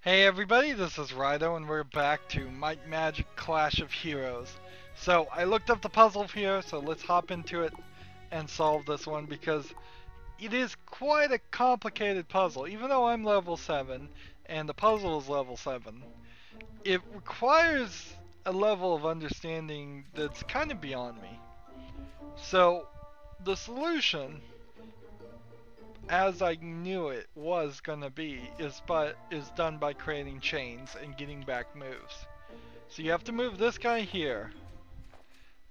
Hey everybody, this is Rido and we're back to Might Magic Clash of Heroes. So I looked up the puzzle here, so let's hop into it and solve this one because it is quite a complicated puzzle. Even though I'm level 7 and the puzzle is level 7, it requires a level of understanding that's kind of beyond me. So the solution, as I knew it was gonna be, is done by creating chains and getting back moves. So you have to move this guy here,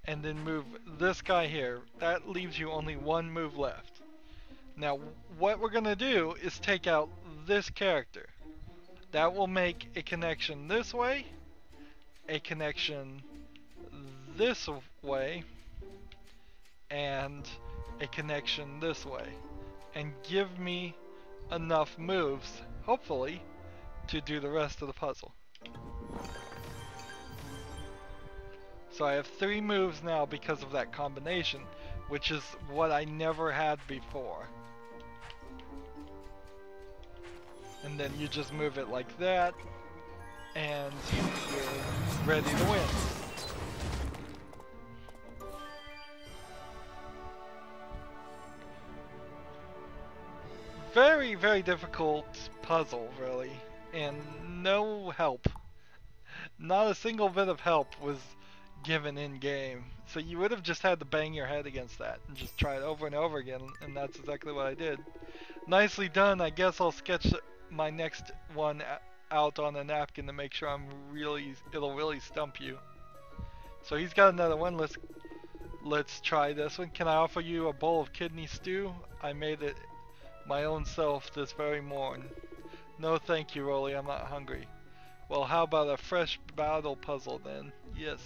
and then move this guy here. That leaves you only one move left. Now, what we're gonna do is take out this character. That will make a connection this way, a connection this way, and a connection this way. And give me enough moves, hopefully, to do the rest of the puzzle. So I have 3 moves now because of that combination, which is what I never had before. And then you just move it like that, and you're ready to win. Very, very difficult puzzle, really, and no help. Not a single bit of help was given in game. So you would have just had to bang your head against that and just try it over and over again, and that's exactly what I did. Nicely done. I guess I'll sketch my next one out on a napkin to make sure it'll really stump you. So he's got another one. Let's try this one. Can I offer you a bowl of kidney stew? I made it my own self this very morn. No thank you, Rolly, I'm not hungry. Well, how about a fresh battle puzzle then? Yes.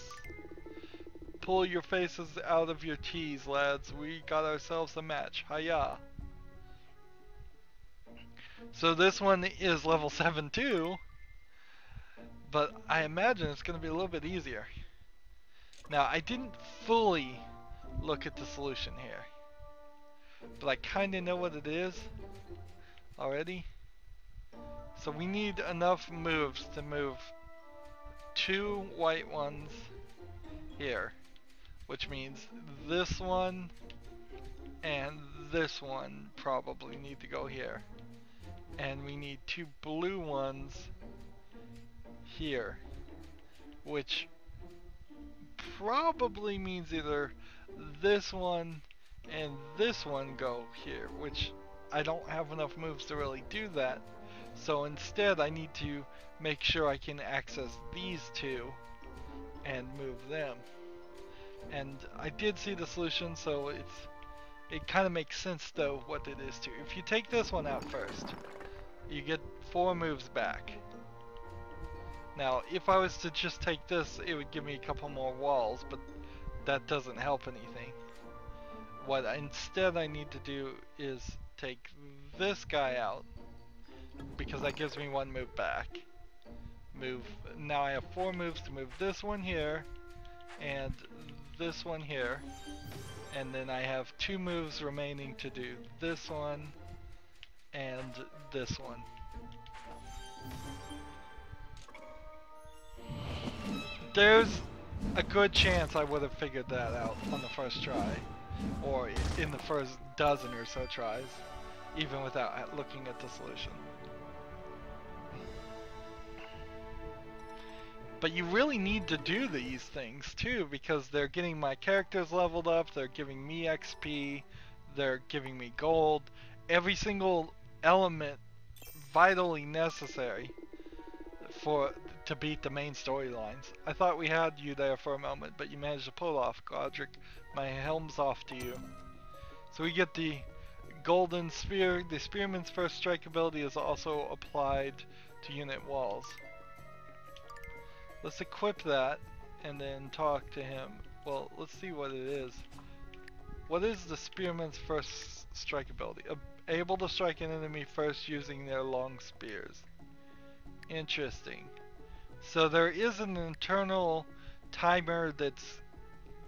Pull your faces out of your teas, lads. We got ourselves a match. Hiya. So this one is level 7 too, but I imagine it's going to be a little bit easier. Now, I didn't fully look at the solution here, but I kind of know what it is already. So we need enough moves to move 2 white ones here, which means this one and this one probably need to go here. And we need 2 blue ones here, which probably means either this one and this one go here, which I don't have enough moves to really do that. So instead I need to make sure I can access these 2 and move them. And I did see the solution, so it kind of makes sense though what it is too. If you take this one out first, you get 4 moves back. Now, if I was to just take this, it would give me a couple more walls, but that doesn't help anything. What instead I need to do is take this guy out, because that gives me 1 move back. Now I have 4 moves to move this one here, and this one here, and then I have 2 moves remaining to do this one and this one. There's a good chance I would have figured that out on the first try, or in the first dozen or so tries, even without looking at the solution. But you really need to do these things too, because they're getting my characters leveled up, they're giving me XP, they're giving me gold, every single element vitally necessary to beat the main storylines. I thought we had you there for a moment, but you managed to pull off, Godric. My helm's off to you. So we get the golden spear. The spearman's first strike ability is also applied to unit walls. Let's equip that and then talk to him. Well, let's see what it is. What is the spearman's first strike ability? Able to strike an enemy first using their long spears. Interesting. So there is an internal timer that's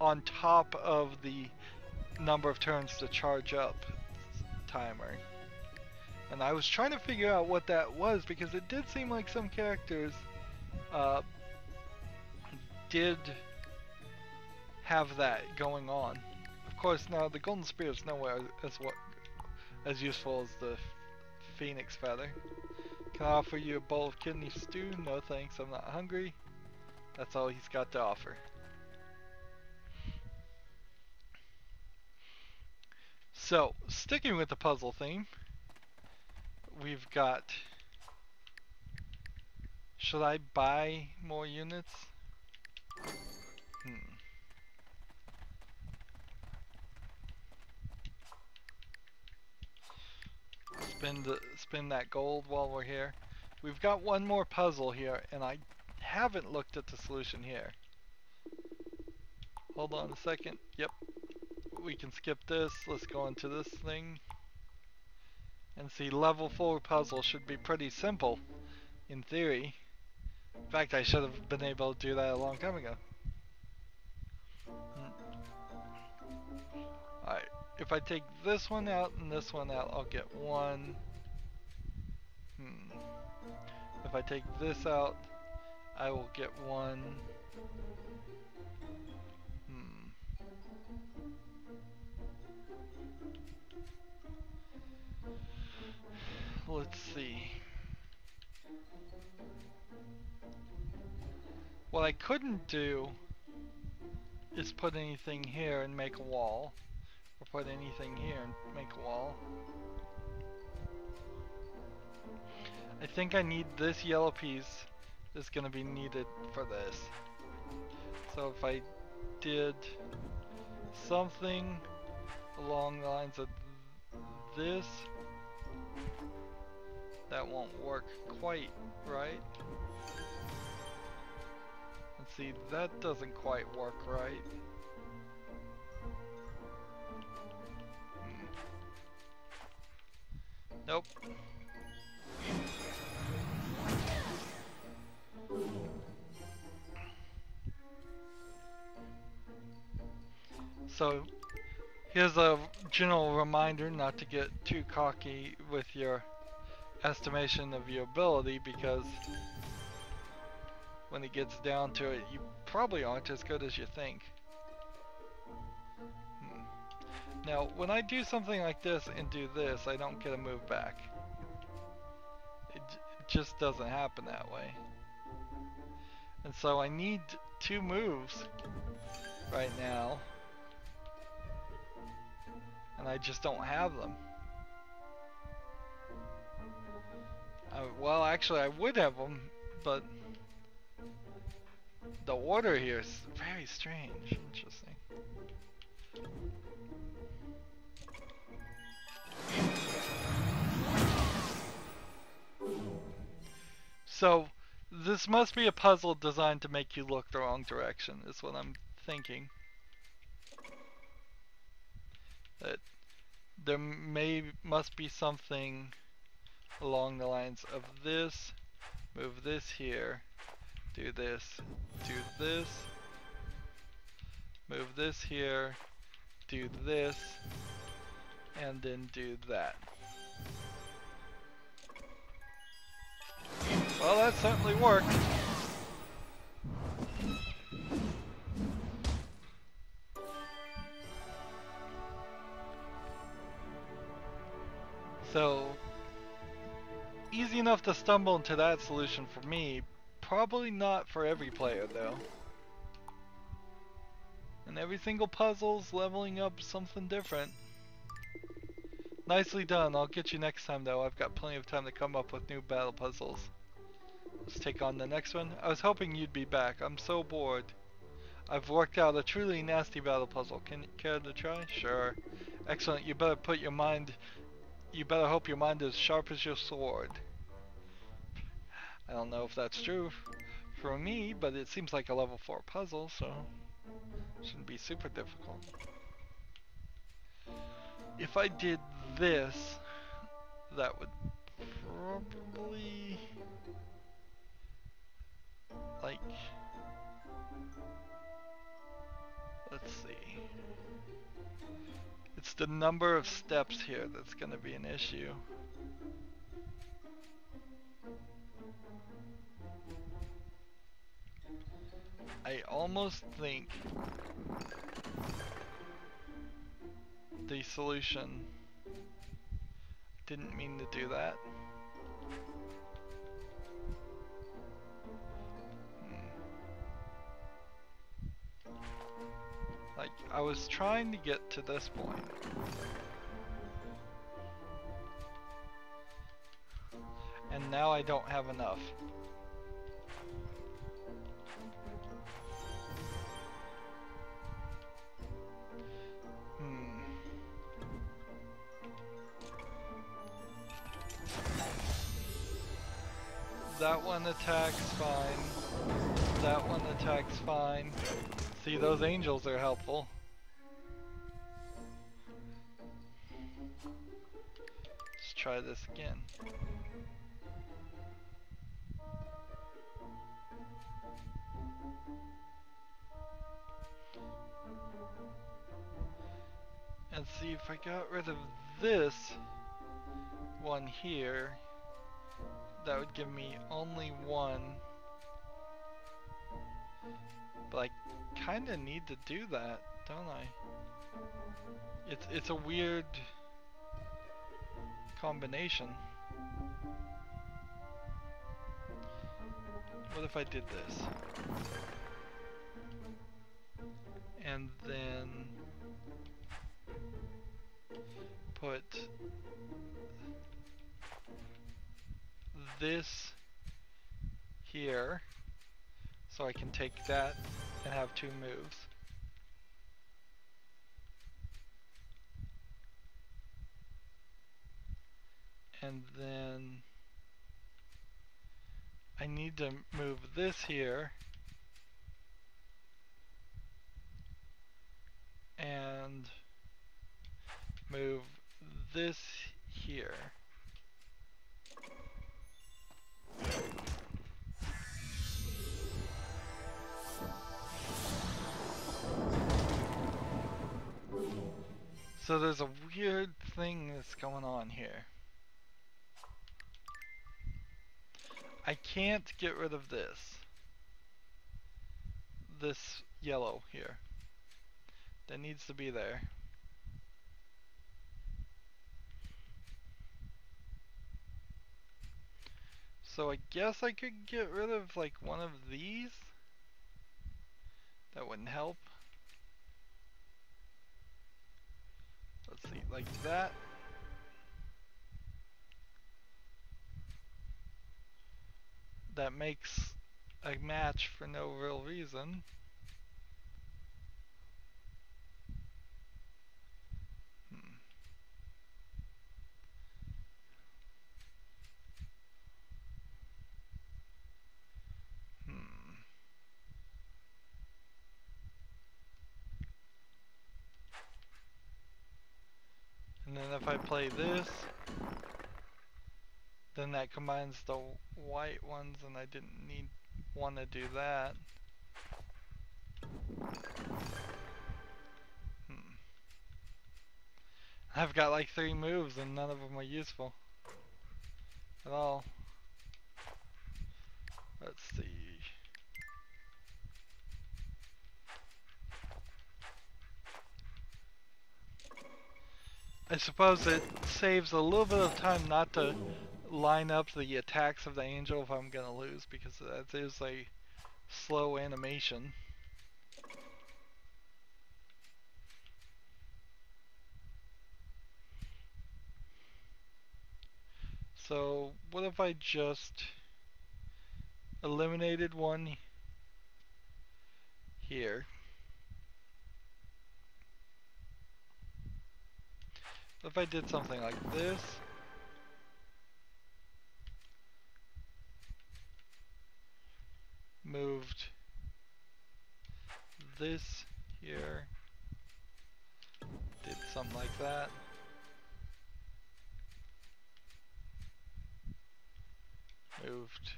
on top of the number of turns to charge up timer. And I was trying to figure out what that was because it did seem like some characters did have that going on. Of course, now the golden spear is nowhere as useful as the phoenix feather. Can I offer you a bowl of kidney stew? No thanks, I'm not hungry. That's all he's got to offer. So, sticking with the puzzle theme, we've got... Should I buy more units? Spend that gold while we're here. We've got one more puzzle here, and I haven't looked at the solution here. Hold on a second. Yep. We can skip this. Let's go into this thing. And see, level 4 puzzle should be pretty simple, in theory. In fact, I should have been able to do that a long time ago. Alright, if I take this one out and this one out, I'll get 1. If I take this out, I will get 1. Let's see. What I couldn't do is put anything here and make a wall, or put anything here and make a wall. I think I need this yellow piece is going to be needed for this. So if I did something along the lines of this, that won't work quite right. Let's see, that doesn't quite work right. Nope. So here's a general reminder not to get too cocky with your estimation of your ability, because when it gets down to it, you probably aren't as good as you think. Now, when I do something like this and do this, I don't get a move back. It just doesn't happen that way. And so I need 2 moves right now, and I just don't have them. Well, actually I would have them, but the order here is very strange. Interesting. So this must be a puzzle designed to make you look the wrong direction, is what I'm thinking. That there must be something along the lines of this, move this here, do this, move this here, do this, and then do that. Well, that certainly worked. So, easy enough to stumble into that solution for me. Probably not for every player though. And every single puzzle's leveling up something different. Nicely done. I'll get you next time though. I've got plenty of time to come up with new battle puzzles. Let's take on the next one. I was hoping you'd be back. I'm so bored. I've worked out a truly nasty battle puzzle. Can you care to try? Sure. Excellent. You better hope your mind is sharp as your sword. I don't know if that's true for me, but it seems like a level 4 puzzle, so it shouldn't be super difficult. If I did this, that would probably, like, let's see. It's the number of steps here that's going to be an issue. I almost think the solution didn't mean to do that. Like, I was trying to get to this point. And now I don't have enough. That one attacks fine. That one attacks fine. See, those angels are helpful. Let's try this again. And see, if I got rid of this one here, that would give me only one. But I kinda need to do that, don't I? It's a weird combination. What if I did this? And then put this here, so I can take that and have two moves. And then I need to move this here and move this here. So there's a weird thing that's going on here. I can't get rid of this yellow here. That needs to be there. So I guess I could get rid of like one of these. That wouldn't help. Let's see, like that. That makes a match for no real reason. And then if I play this, then that combines the white ones, and I didn't want to do that. I've got like 3 moves and none of them are useful at all. Let's see. I suppose it saves a little bit of time not to line up the attacks of the angel if I'm gonna lose, because that is a slow animation. So what if I just eliminated one here? What if I did something like this? Moved this here. Did something like that. Moved.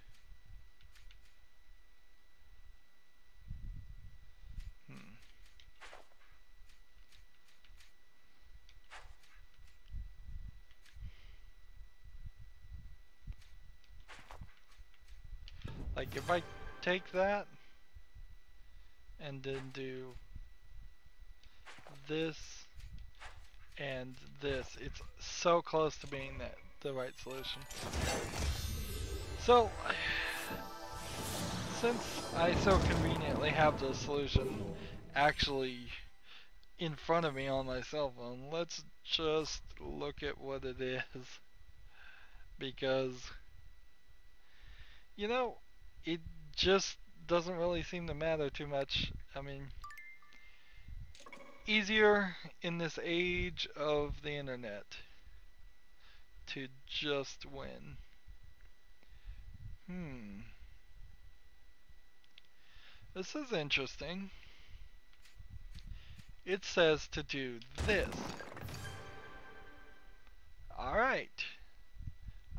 Like if I take that and then do this and this. It's so close to being the right solution. So, since I so conveniently have the solution actually in front of me on my cell phone, let's just look at what it is. Because, you know, it just doesn't really seem to matter too much. I mean, easier in this age of the internet to just win. This is interesting. It says to do this. Alright.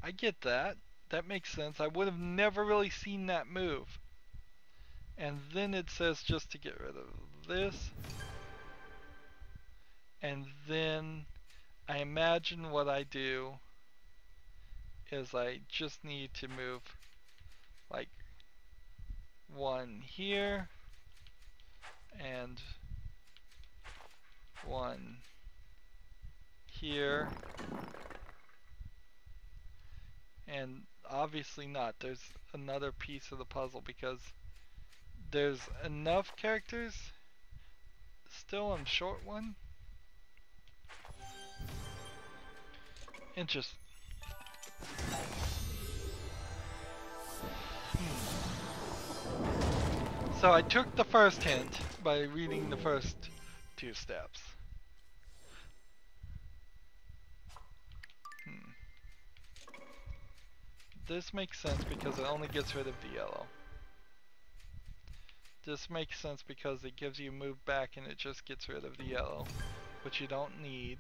I get that. That makes sense. I would have never really seen that move. And then it says just to get rid of this. And then I imagine what I do is I just need to move like one here and one here, and obviously not. There's another piece of the puzzle because there's enough characters still on short one. Interesting. So I took the first hint by reading the first two steps. This makes sense because it only gets rid of the yellow. This makes sense because it gives you move back and it just gets rid of the yellow, which you don't need.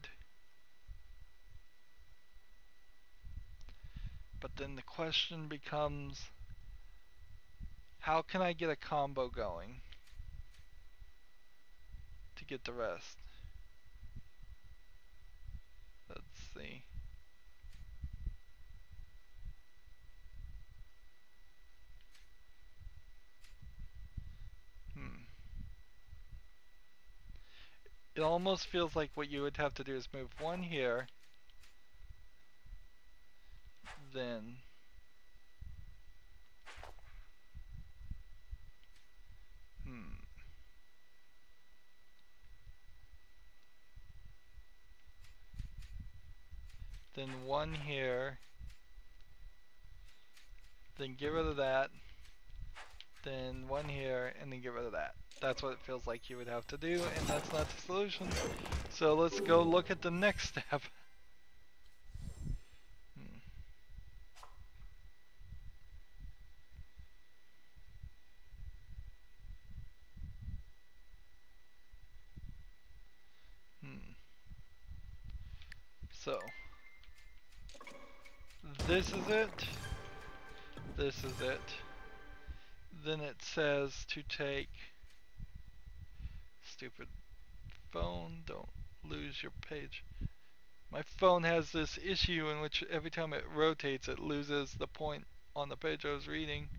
But then the question becomes, how can I get a combo going to get the rest? Let's see. It almost feels like what you would have to do is move one here, then then one here, then get rid of that, then one here, and then get rid of that. That's what it feels like you would have to do, and that's not the solution. So let's go look at the next step. So, this is it. This is it. Then it says to take, stupid phone, don't lose your page. My phone has this issue in which every time it rotates it loses the point on the page I was reading.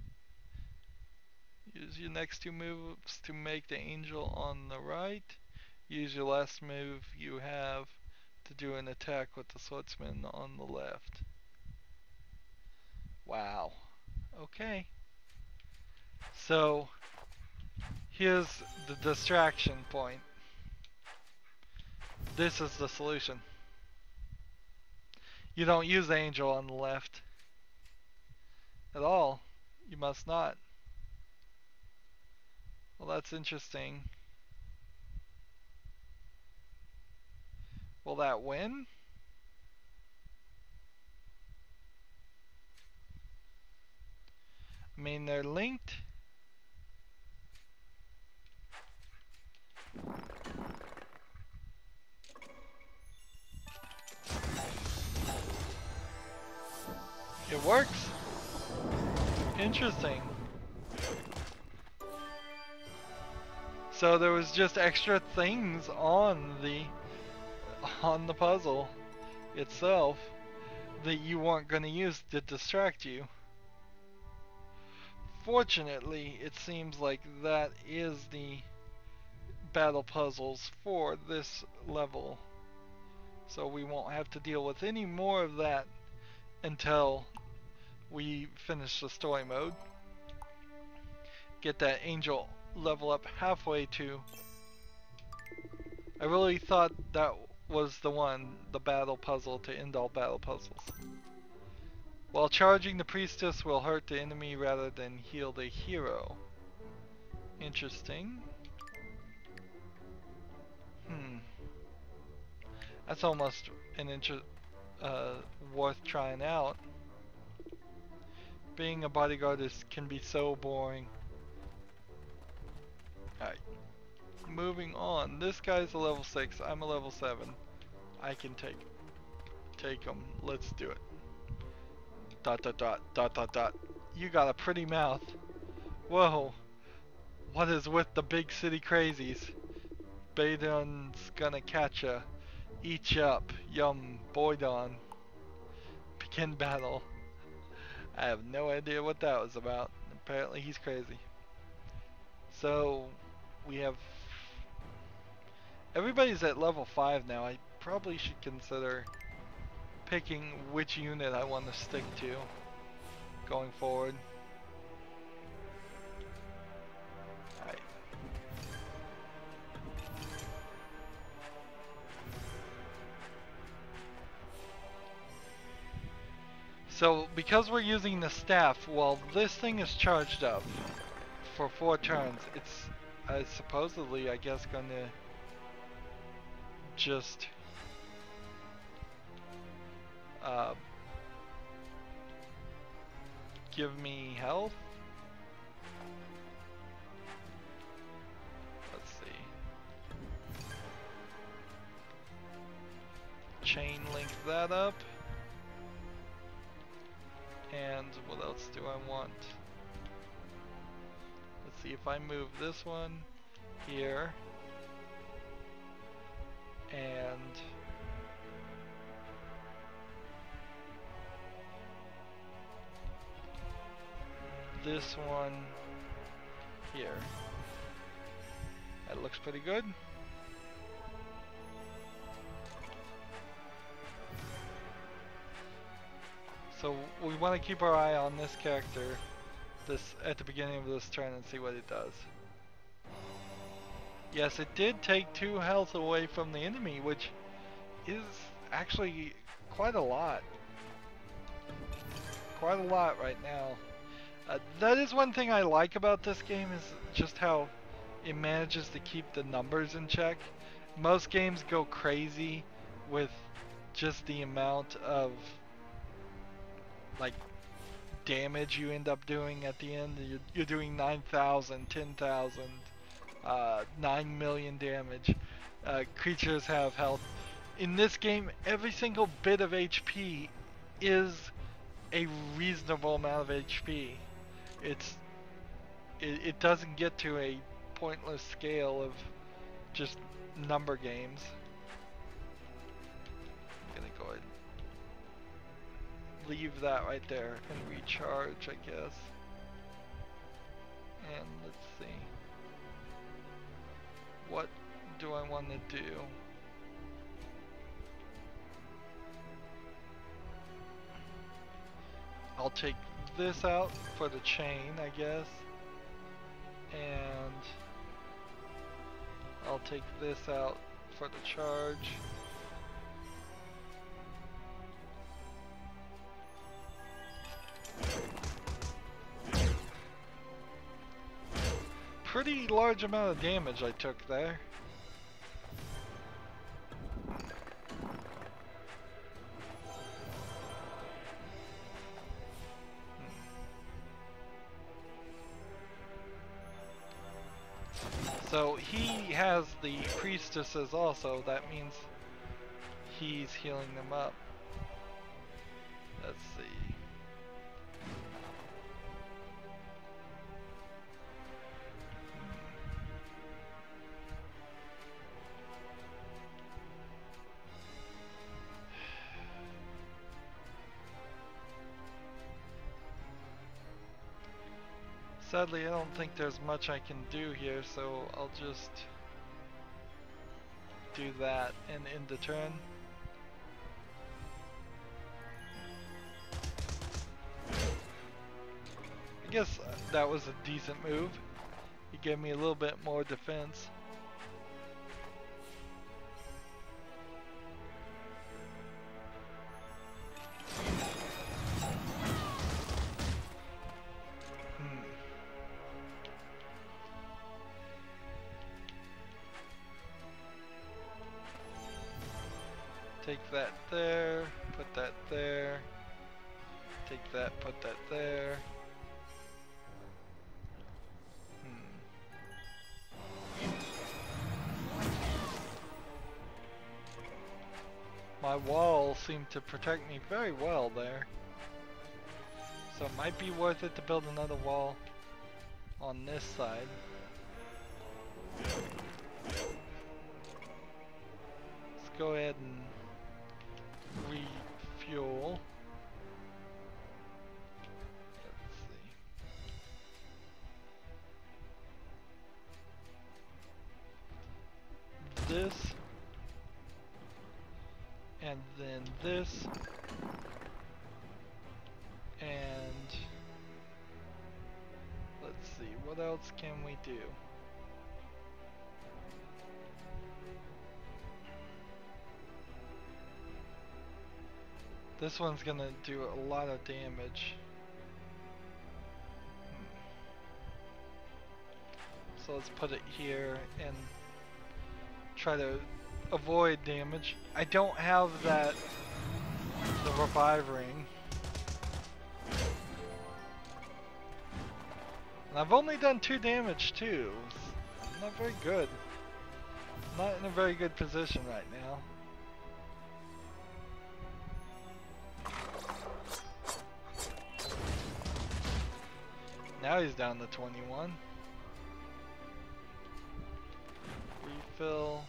Use your next two moves to make the angel on the right. Use your last move you have to do an attack with the swordsman on the left. Wow. Okay. So, here's the distraction point. This is the solution. You don't use the angel on the left at all. You must not. Well, that's interesting. Will that win? I mean, they're linked. It works. Interesting. So there was just extra things on the puzzle itself that you weren't going to use to distract you. Unfortunately, it seems like that is the battle puzzles for this level. So we won't have to deal with any more of that until we finish the story mode. Get that angel level up halfway to... I really thought that was the one, the battle puzzle to end all battle puzzles. While charging the priestess will hurt the enemy rather than heal the hero. Interesting. That's almost an worth trying out. Being a bodyguard can be so boring. Alright. Moving on. This guy's a level 6. I'm a level 7. I can take him. Let's do it. Dot dot dot dot dot dot. You got a pretty mouth. Whoa. What is with the big city crazies? Baydon's gonna catch ya. Eat ya up. Yum. Boydon. Begin battle. I have no idea what that was about. Apparently he's crazy. So we have... Everybody's at level 5 now. I probably should consider picking which unit I want to stick to going forward. Alright. So because we're using the staff, while this thing is charged up for 4 turns, it's supposedly, I guess, gonna just give me health. Let's see. Chain link that up. And what else do I want? Let's see if I move this one here and this one here. That looks pretty good. So we want to keep our eye on this character at the beginning of this turn and see what it does. Yes, it did take 2 health away from the enemy, which is actually quite a lot. Quite a lot right now. That is one thing I like about this game, is just how it manages to keep the numbers in check. Most games go crazy with just the amount of like damage you end up doing at the end. You're doing 9,000, 10,000, 9 million damage. Creatures have health. In this game, every single bit of HP is a reasonable amount of HP. It doesn't get to a pointless scale of just number games. I'm gonna go ahead and leave that right there and recharge, I guess. And let's see. What do I want to do? I'll take this out for the chain, I guess. And I'll take this out for the charge. Pretty large amount of damage I took there. So he has the priestesses also. That means he's healing them up. Let's see. Sadly, I don't think there's much I can do here, so I'll just do that and end the turn. I guess that was a decent move. It gave me a little bit more defense. Take that there, put that there, take that, put that there. My wall seemed to protect me very well there. So it might be worth it to build another wall on this side. Let's go ahead and refuel. Let's see. This. And then this. And let's see, what else can we do? This one's gonna do a lot of damage. So let's put it here and try to avoid damage. I don't have the revive ring. And I've only done 2 damage too. I'm not very good. I'm not in a very good position right now. Now he's down to 21. Refill.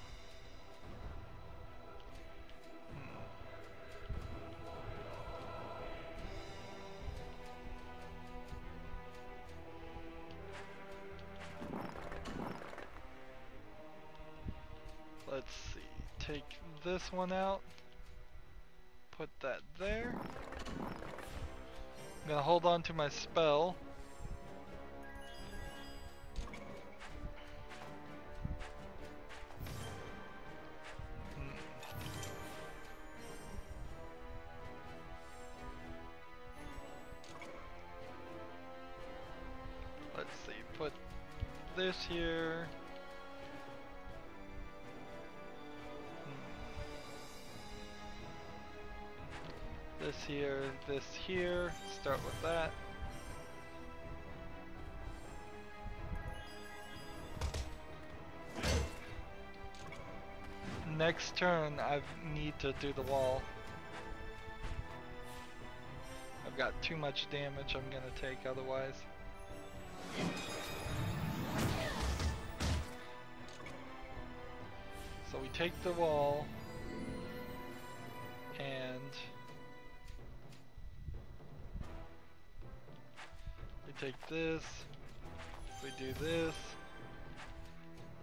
Let's see, take this one out, put that there. I'm gonna hold on to my spell. Let's see, put this here. This here, start with that. Next turn, I need to do the wall. I've got too much damage I'm gonna take otherwise. So we take the wall, and we take this, we do this,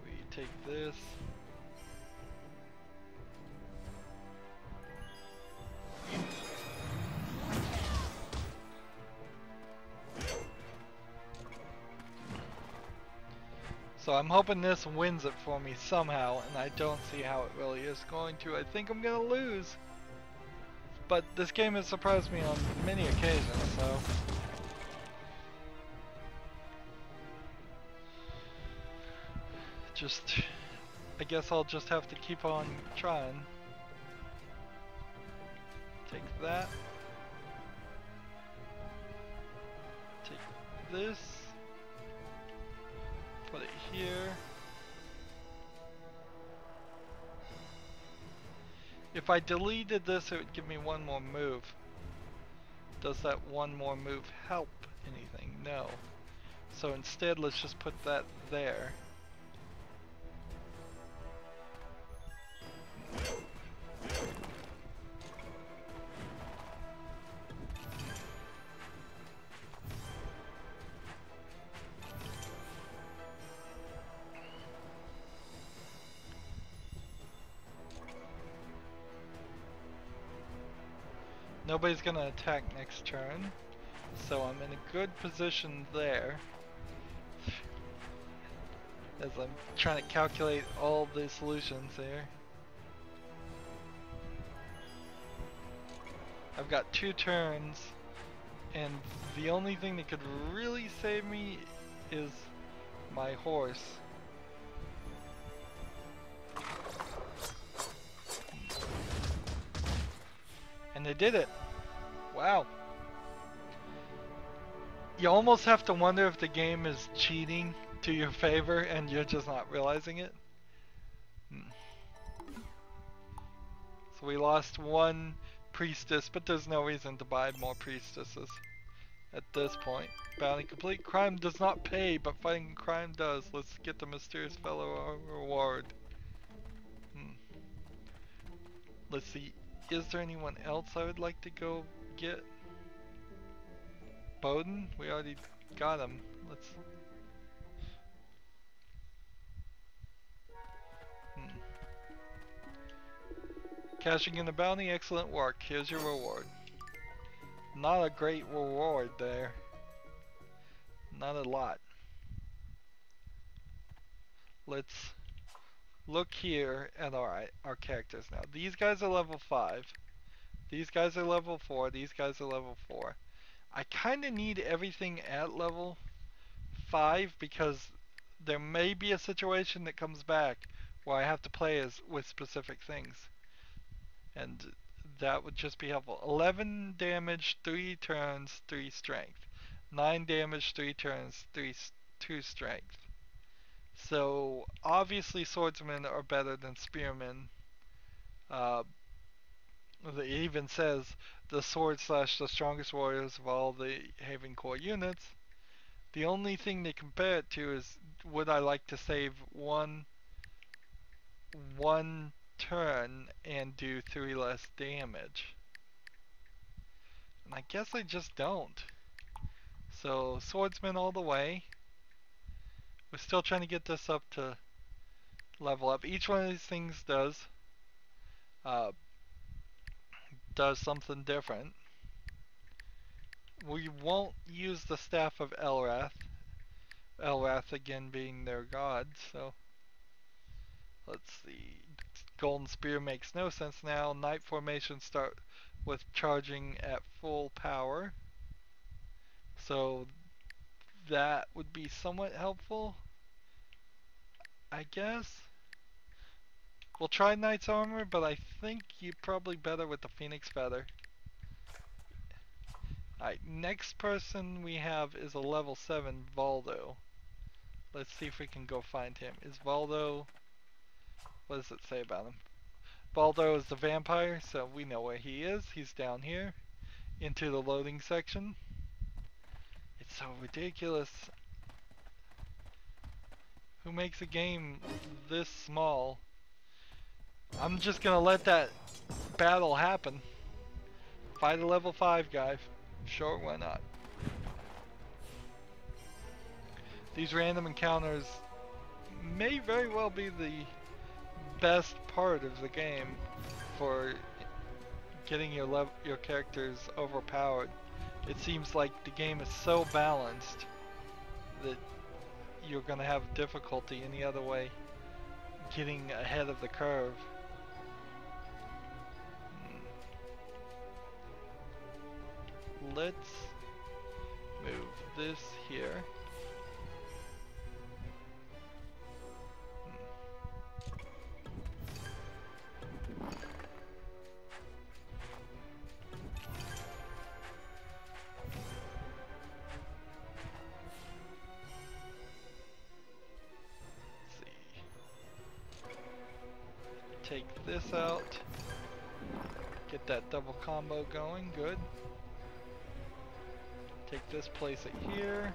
we take this. So I'm hoping this wins it for me somehow, and I don't see how it really is going to. I think I'm gonna lose. But this game has surprised me on many occasions, so. I guess I'll just have to keep on trying. Take that. Take this. Put it here. If I deleted this, it would give me one more move. Does that one more move help anything? No. So instead, let's just put that there. Nobody's gonna attack next turn, so I'm in a good position there. As I'm trying to calculate all the solutions here. I've got 2 turns, and the only thing that could really save me is my horse. And they did it. Wow. You almost have to wonder if the game is cheating to your favor and you're just not realizing it. So we lost 1 priestess, but there's no reason to buy more priestesses at this point. Bounty complete. Crime does not pay, but fighting crime does. Let's get the mysterious fellow reward. Let's see. Is there anyone else I would like to go get? Bowden? We already got him. Let's... Cashing in the bounty, excellent work. Here's your reward. Not a great reward there. Not a lot. Let's look here at our characters now. These guys are level 5. These guys are level 4. These guys are level 4. I kinda need everything at level 5 because there may be a situation that comes back where I have to play as with specific things. And that would just be helpful. 11 damage, 3 turns, 3 strength. 9 damage, 3 turns, 2 strength. So obviously swordsmen are better than spearmen. It even says the sword / the strongest warriors of all the Haven Core units. The only thing they compare it to is, would I like to save one turn and do 3 less damage? And I guess I just don't. So swordsman all the way. We're still trying to get this up to level up. Each one of these things does something different. We won't use the staff of Elrath. Elrath again being their god, so let's see. Golden Spear makes no sense now. Knight formations start with charging at full power, so that would be somewhat helpful, I guess. We'll try Knight's Armor, but I think you're probably better with the Phoenix Feather. Alright, next person we have is a level 7 Valdo. Let's see if we can go find him. Is Valdo... What does it say about him? Valdo is the vampire, so we know where he is. He's down here, into the loading section. It's so ridiculous. Who makes a game this small? I'm just gonna let that battle happen. Fight a level 5 guy. Sure, why not? These random encounters may very well be the best part of the game for getting your characters overpowered. It seems like the game is so balanced that you're gonna have difficulty any other way getting ahead of the curve. Let's move this here. Take this out. Get that double combo going. Good. Take this, place it here.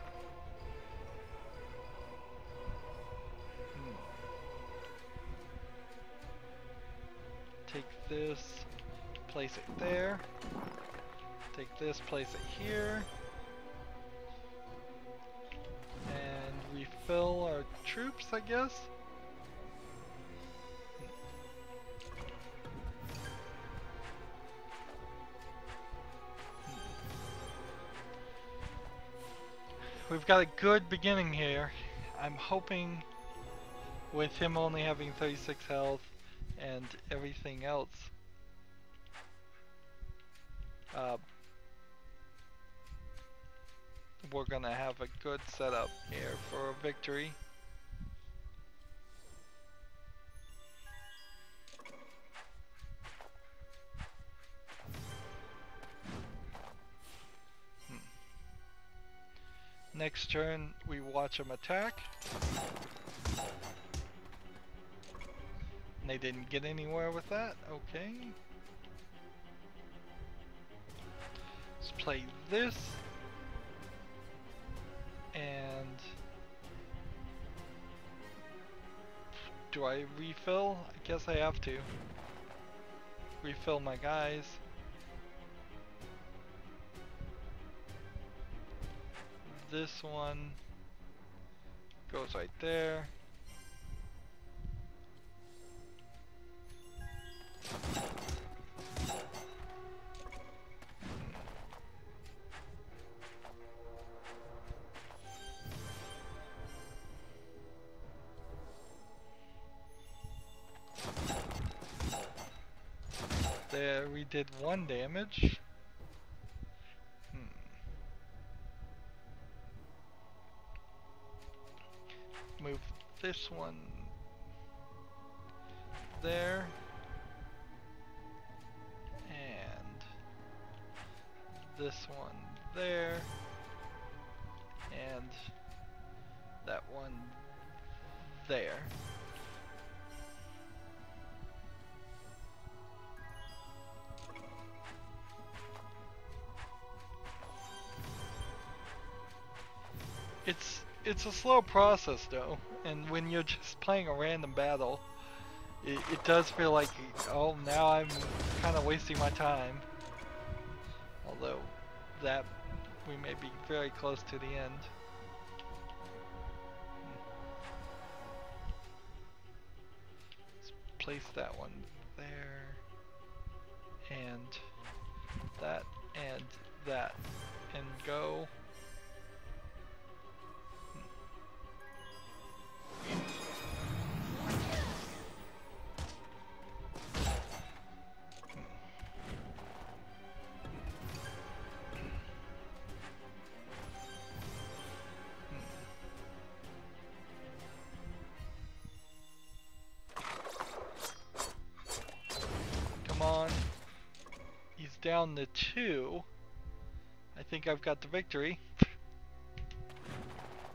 Take this, place it there. Take this, place it here. And refill our troops, I guess. we've got a good beginning here. I'm hoping with him only having 36 health and everything else, we're gonna have a good setup here for a victory. Next turn, we watch him attack. They didn't get anywhere with that. Okay. Let's play this. And do I refill? I guess I have to. Refill my guys. This one goes right there. There, we did 1 damage. Move this one there. And this one there. And that one there. It's a slow process though, and when you're just playing a random battle, it does feel like, oh, now I'm kind of wasting my time. Although that we may be very close to the end. Let's place that one there, and that, and go. Come on. He's down to 2. I think I've got the victory.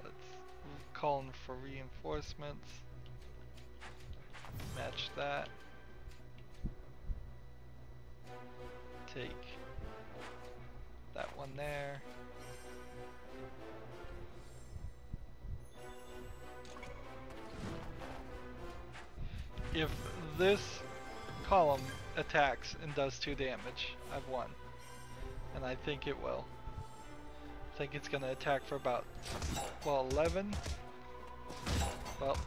Let's call in for reinforcements. Match that. Take that one there. If this column attacks and does 2 damage, I've won. And I think it will. I think it's gonna attack for about, well, 11. Well,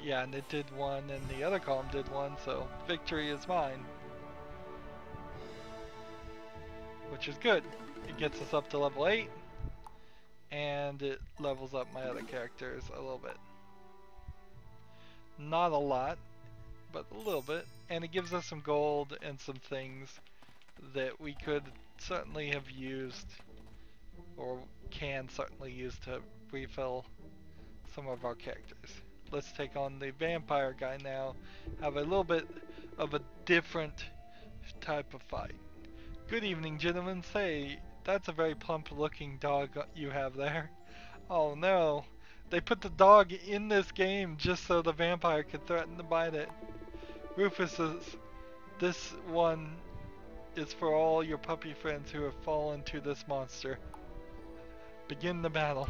yeah, and it did 1 and the other column did 1, so victory is mine. Which is good. It gets us up to level 8, and it levels up my other characters a little bit. Not a lot, but a little bit, and it gives us some gold and some things that we could certainly have used, or can certainly use to refill some of our characters. Let's take on the vampire guy now, have a little bit of a different type of fight. Good evening, gentlemen. Say, that's a very plump looking dog you have there. Oh no, they put the dog in this game just so the vampire could threaten to bite it. Rufus says, this one is for all your puppy friends who have fallen to this monster. Begin the battle.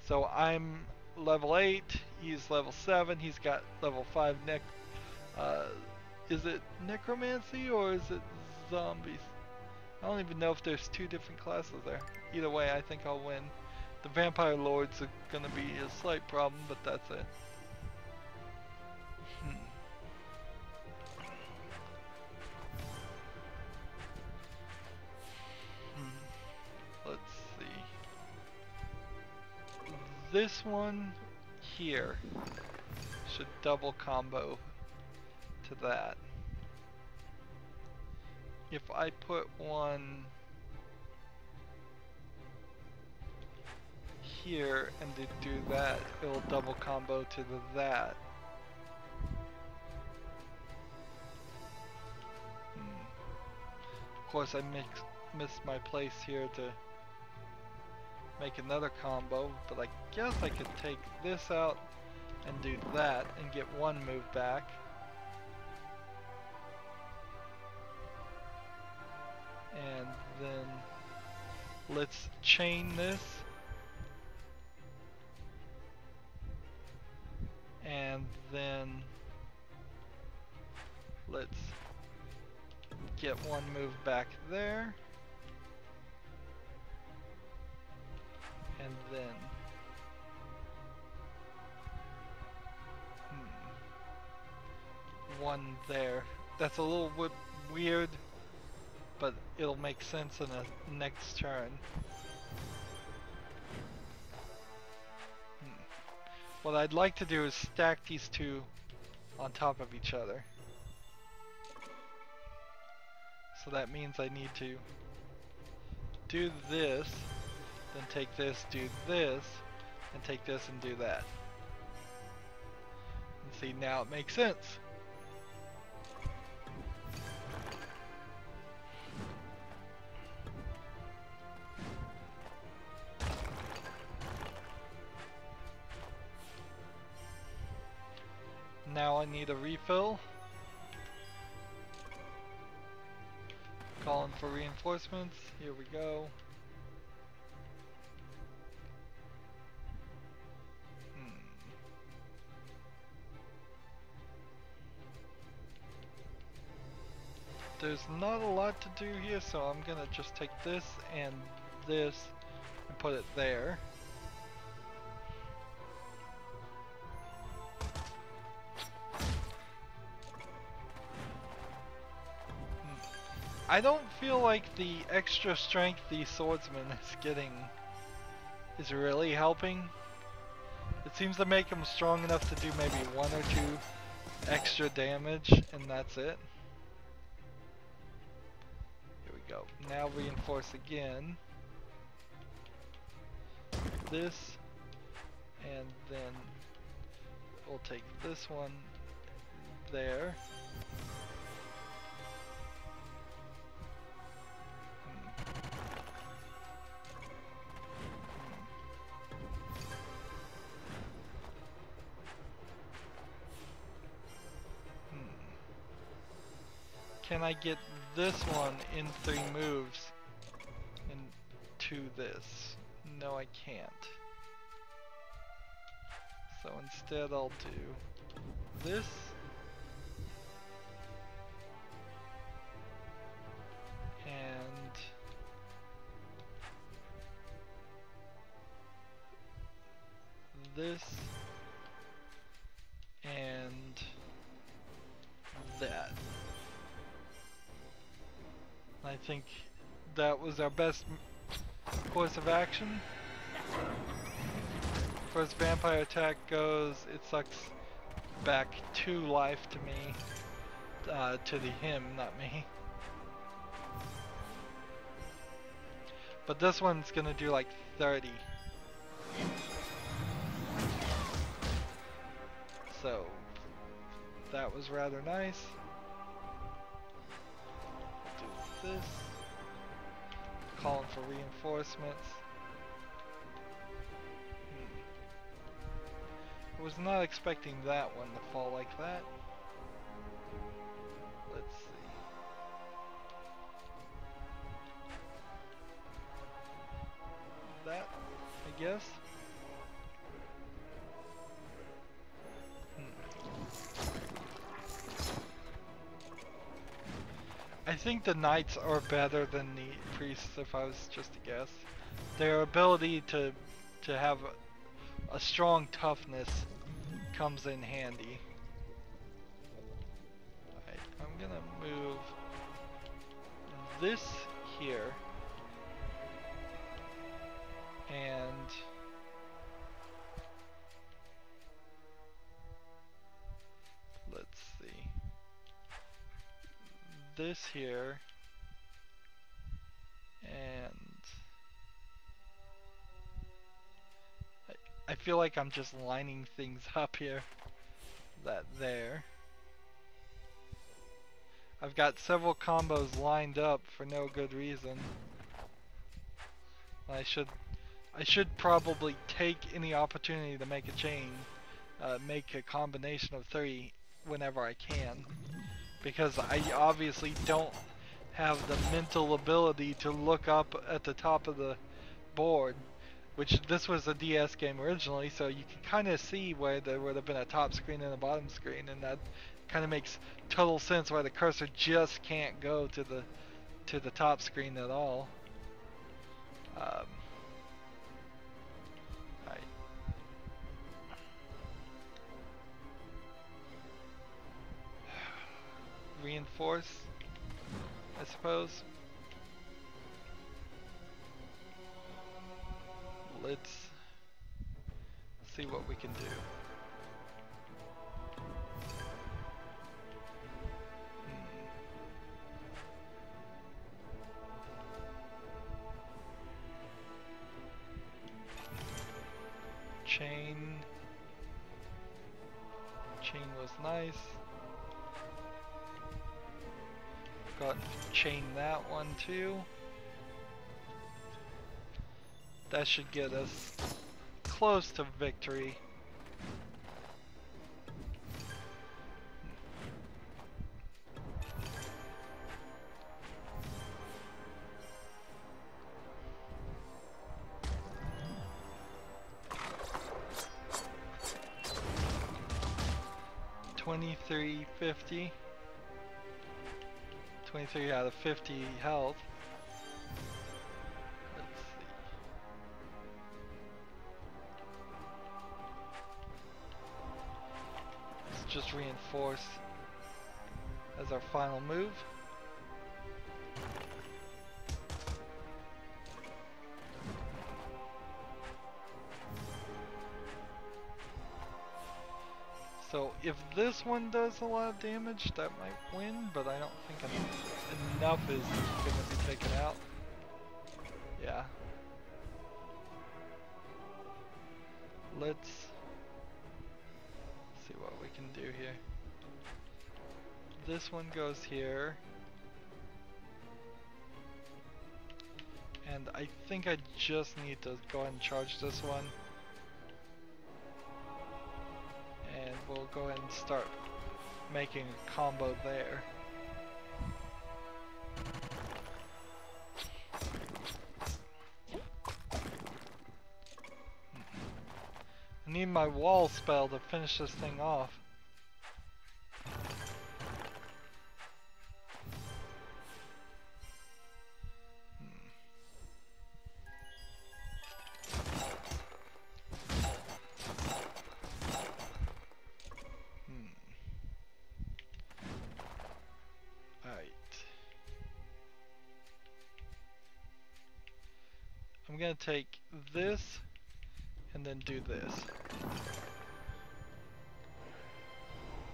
So I'm level 8, he's level 7, he's got level 5 is it necromancy or is it zombies? I don't even know if there's 2 different classes there. Either way, I think I'll win. The vampire lords are gonna be a slight problem, but that's it. this one here should double combo to that. If I put one here and to do that, it'll double combo to that. Of course, I missed my place here to make another combo, but I guess I could take this out and do that and get one move back. And then let's chain this. And then let's get one move back there. And then one there. That's a little bit weird, but it'll make sense in the next turn. What I'd like to do is stack these two on top of each other. So that means I need to do this, then take this, do this, and take this and do that. And see, now it makes sense. Now I need a refill. Calling for reinforcements. Here we go. There's not a lot to do here, so I'm gonna just take this and put it there. I don't feel like the extra strength the swordsman is getting is really helping. It seems to make him strong enough to do maybe 1 or 2 extra damage, and that's it. Here we go. Now reinforce again. This, and then we'll take this one there. Can I get this one in 3 moves into this? No, I can't. So instead I'll do this. And this. And that. I think that was our best course of action. First vampire attack goes, it sucks back 2 life to me, to him, not me. But this one's gonna do like 30. So, that was rather nice. This, calling for reinforcements. I was not expecting that one to fall like that. Let's see. That, I guess. I think the knights are better than the priests, if I was just to guess. Their ability to have a strong toughness comes in handy. Alright, I'm gonna move this here and this here, and I feel like I'm just lining things up here. That there. I've got several combos lined up for no good reason. I should probably take any opportunity to make a chain, make a combination of 3 whenever I can, because I obviously don't have the mental ability to look up at the top of the board, which this was a DS game originally, so you can kind of see where there would have been a top screen and a bottom screen, and that kind of makes total sense why the cursor just can't go to the top screen at all. Reinforce, I suppose. Let's see what we can do. Chain was nice. Got chain that one too. That should get us close to victory. $23.50. 23 out of 50 health. Let's see. Let's just reinforce as our final move. So if this one does a lot of damage, that might win, but I don't think enough is going to be taken out. Yeah. Let's see what we can do here. This one goes here. And I think I just need to go ahead and charge this one. And we'll go ahead and start making a combo there. I need my wall spell to finish this thing off. I'm gonna take this and then do this.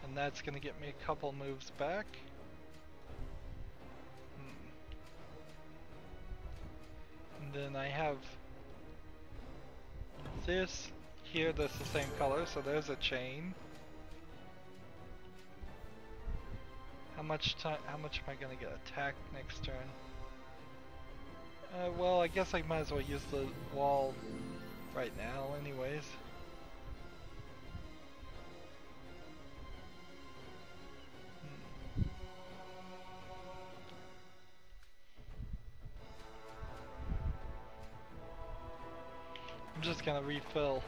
And that's gonna get me a couple moves back. And then I have this here that's the same color, so there's a chain. How much am I gonna get attacked next turn? Well, I guess I might as well use the wall right now anyways. I'm just gonna refill.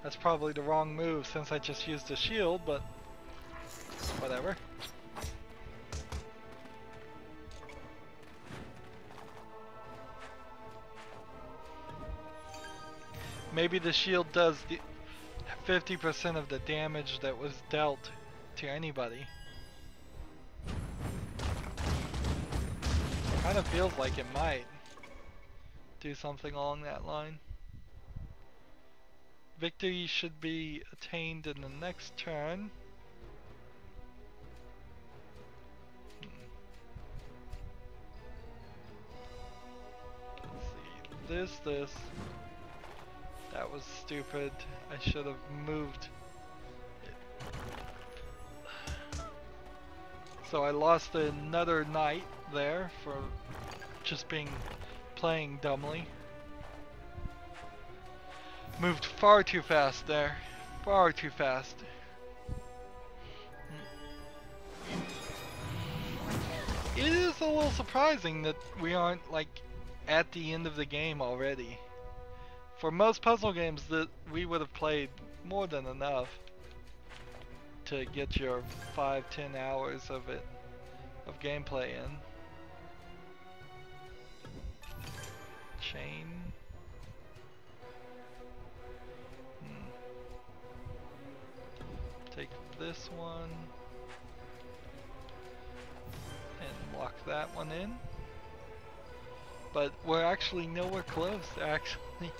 That's probably the wrong move since I just used a shield, but whatever. Maybe the shield does the 50% of the damage that was dealt to anybody. Kind of feels like it might do something along that line. Victory should be attained in the next turn. this. That was stupid. I should have moved. So I lost another night there for just playing dumbly. Moved far too fast there. Far too fast. It is a little surprising that we aren't like at the end of the game already. For most puzzle games that we would have played more than enough to get your 5-10 hours of gameplay in. Chain. Take this one and lock that one in. But we're actually nowhere close. Actually,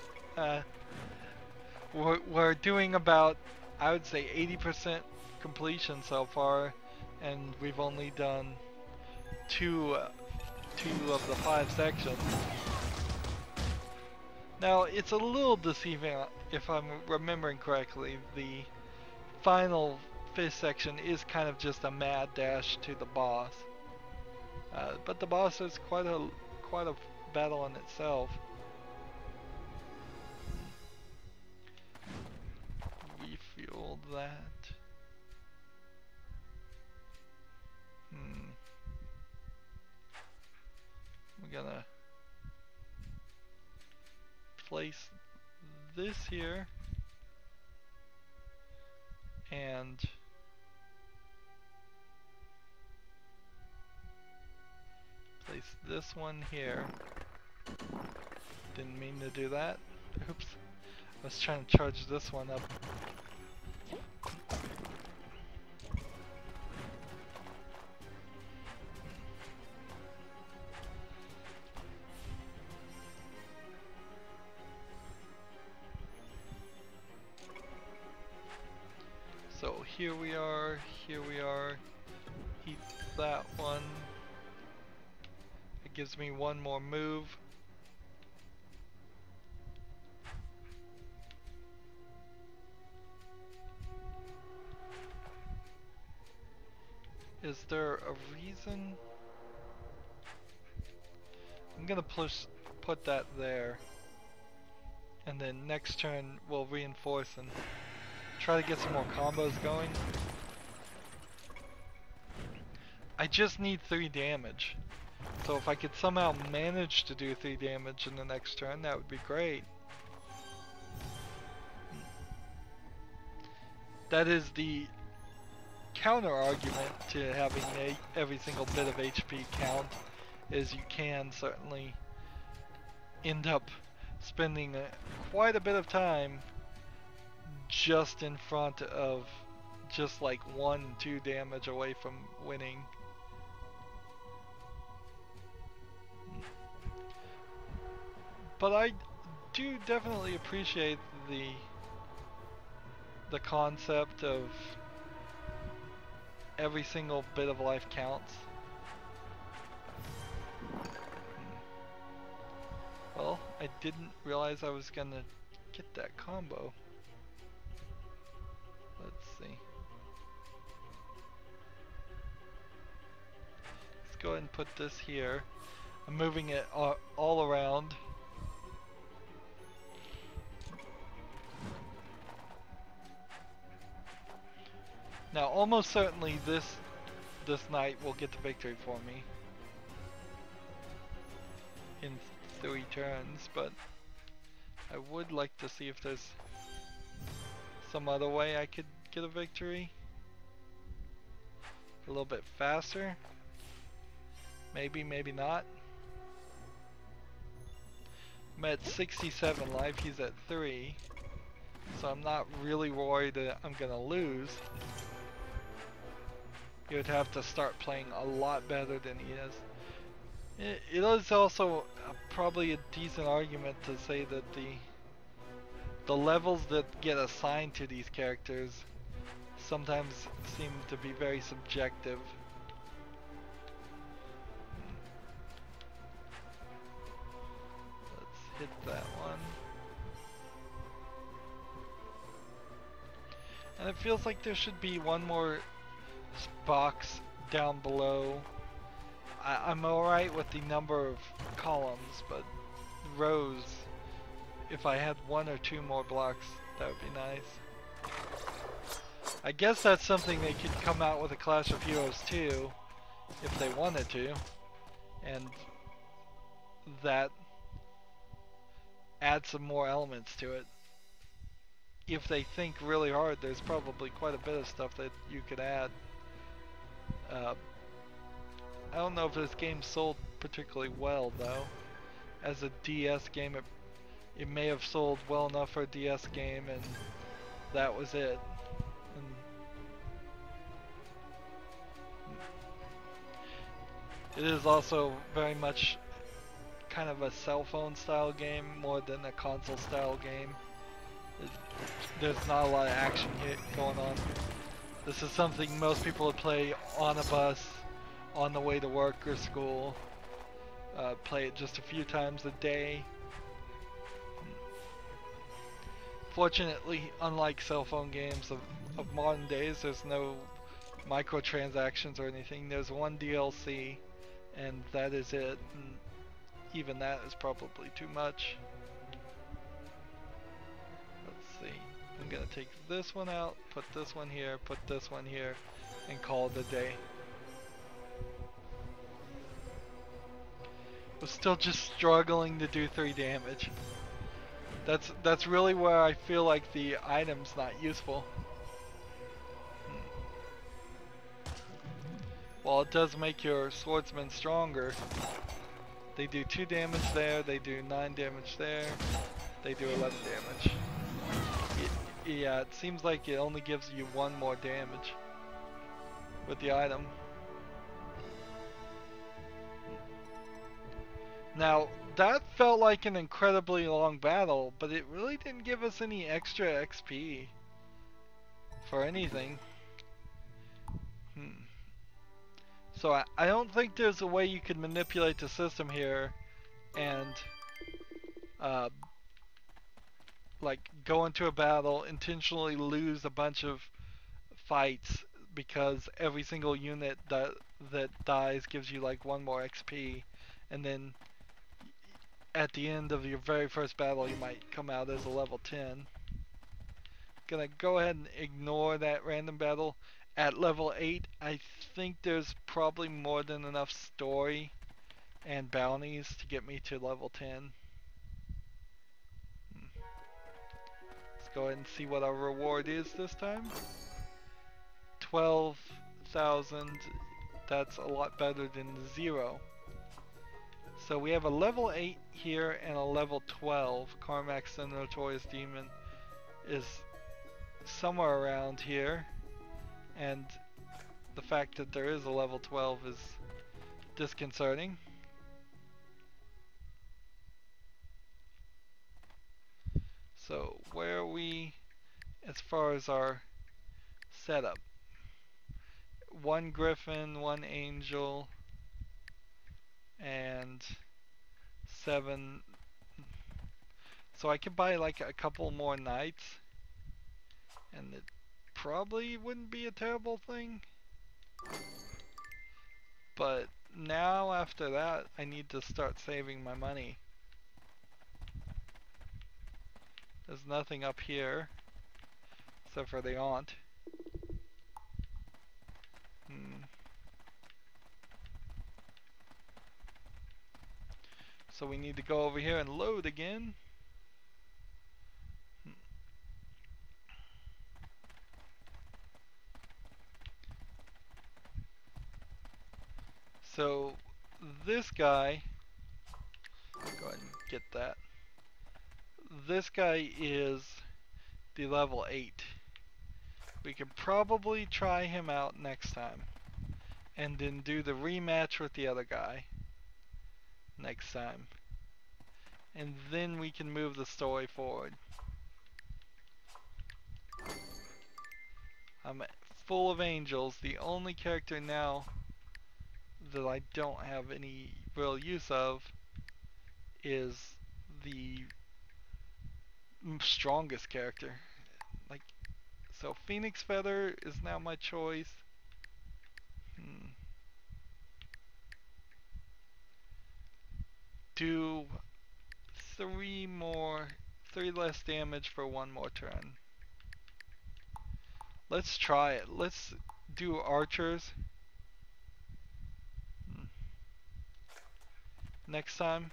we're doing about, I would say, 80% completion so far, and we've only done two of the 5 sections. Now, it's a little deceiving if I'm remembering correctly. The final 5th section is kind of just a mad dash to the boss, but the boss is quite a battle in itself. Refueled that. We're gonna place this here and place this one here. Didn't mean to do that. Oops. I was trying to charge this one up. So here we are, heat that one. It gives me one more move. Is there a reason? I'm gonna put that there. And then next turn we'll reinforce and try to get some more combos going. I just need 3 damage. So if I could somehow manage to do 3 damage in the next turn, that would be great. That is the counter argument to having every single bit of HP count, is you can certainly end up spending quite a bit of time just in front of just like 1-2 damage away from winning. But I do definitely appreciate the concept of every single bit of life counts. Well, I didn't realize I was gonna get that combo. Let's see. Let's go ahead and put this here. I'm moving it all around. Now, almost certainly this knight will get the victory for me in 3 turns, but I would like to see if there's some other way I could get a victory a little bit faster. Maybe, maybe not. I'm at 67 life, he's at 3, so I'm not really worried that I'm gonna lose. You would have to start playing a lot better than he is. It is also probably a decent argument to say that the levels that get assigned to these characters sometimes seem to be very subjective. Let's hit that one. And it feels like there should be one more box down below. I'm alright with the number of columns, but rows, if I had one or two more blocks, that would be nice. I guess that's something they could come out with a Clash of Heroes 2 if they wanted to, and that add some more elements to it. If they think really hard, there's probably quite a bit of stuff that you could add. I don't know if this game sold particularly well though. As a DS game, it may have sold well enough for a DS game, and that was it. And it is also very much kind of a cell phone style game more than a console style game. There's not a lot of action going on. This is something most people would play on a bus, on the way to work or school. Play it just a few times a day. Fortunately, unlike cell phone games of modern days, there's no microtransactions or anything. There's one DLC, and that is it. And even that is probably too much. Let's see. I'm gonna take this one out, put this one here, put this one here, and call it a day. We're still just struggling to do 3 damage. That's really where I feel like the item's not useful. While it does make your swordsman stronger, they do 2 damage there, they do 9 damage there, they do 11 damage. Yeah, it seems like it only gives you 1 more damage with the item. Now, that felt like an incredibly long battle, but it really didn't give us any extra XP for anything. So I don't think there's a way you could manipulate the system here and like go into a battle, intentionally lose a bunch of fights because every single unit that dies gives you like 1 more XP, and then at the end of your very first battle you might come out as a level 10. Gonna go ahead and ignore that random battle. At level 8, I think there's probably more than enough story and bounties to get me to level 10. Let's go ahead and see what our reward is this time. 12,000. That's a lot better than 0. So we have a level 8 here and a level 12. Carmax the Notorious Demon is somewhere around here, and the fact that there is a level 12 is disconcerting. So where are we as far as our setup? 1 Griffin, 1 Angel, and 7. So I could buy like a couple more Knights, and it probably wouldn't be a terrible thing. But now after that, I need to start saving my money. There's nothing up here except for the Aunt. So we need to go over here and load again. So this guy, go ahead and get that. This guy is the level 8. We could probably try him out next time, and then do the rematch with the other guy next time, and then we can move the story forward. I'm full of angels. The only character now that I don't have any real use of is the strongest character. Like, so Phoenix Feather is now my choice. Do three less damage for one more turn. Let's try it. Let's do archers next time.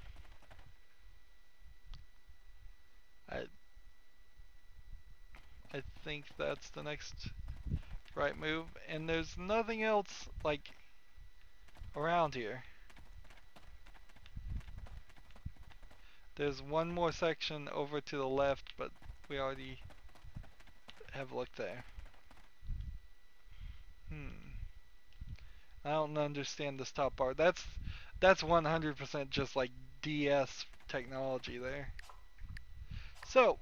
I think that's the next right move, and there's nothing else like around here. There's one more section over to the left, but we already have looked there. I don't understand this top part. That's 100% just like DS technology there. So,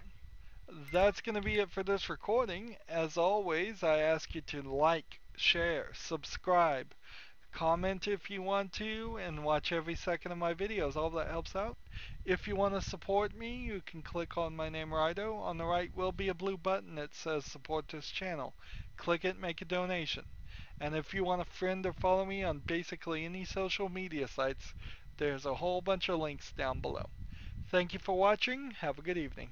that's going to be it for this recording. As always, I ask you to like, share, subscribe, comment if you want to, and watch every second of my videos. All that helps out. If you want to support me, you can click on my name, Rido. On the right will be a blue button that says support this channel. Click it, make a donation. And if you want to friend or follow me on basically any social media sites, there's a whole bunch of links down below. Thank you for watching. Have a good evening.